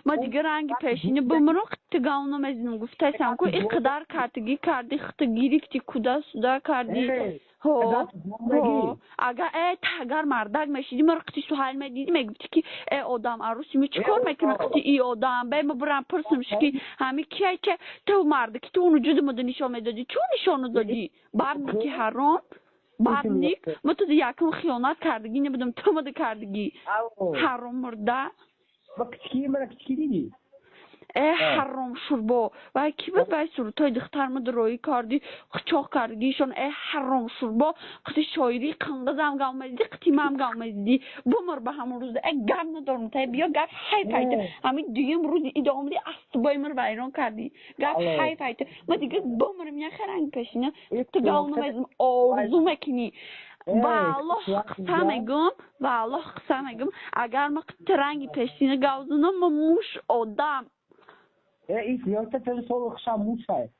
ما دیگه رنگ پیشینه بمرو تگاونو مزنم گفتم کو اقدار کارتگی کردی خطگیری که کدا سودا کردی هو اگه تاگر مردک میشیدی مرقتی سوال میدیدی میگفتی که آدم عروسی می چیکار میکنه قتی ای آدم به ما برام پرسمش که همی کیه که تو مرد که تو اونو جد مد نشان میدادی چون نشانو دادی بعد میگی حرام بعد نیک ما تو یکم خیانت کردگی نبودم تو مد کردگی حرام مرده با کچکی من کچکی دیدی حرام شربا و کی بود بای سرطای دختر ما دروی کردی خچاق کردگیشون حرام شربا قتی شاعری قنقزم گام میدی قتی مام گام میدی بمر به همون روز گم ندارم تا بیا گپ حیفیت همین دیگه روز ادامه دی است بای مر ویران کردی گپ حیفیت ما دیگه بمرم یا خرنگ پیشینه تو گام نمیدم آرزو میکنی والله قسم میگم اگر ما رنگی پیشینه گاوزونم موش آدم این سیاست تل سال خشم موشه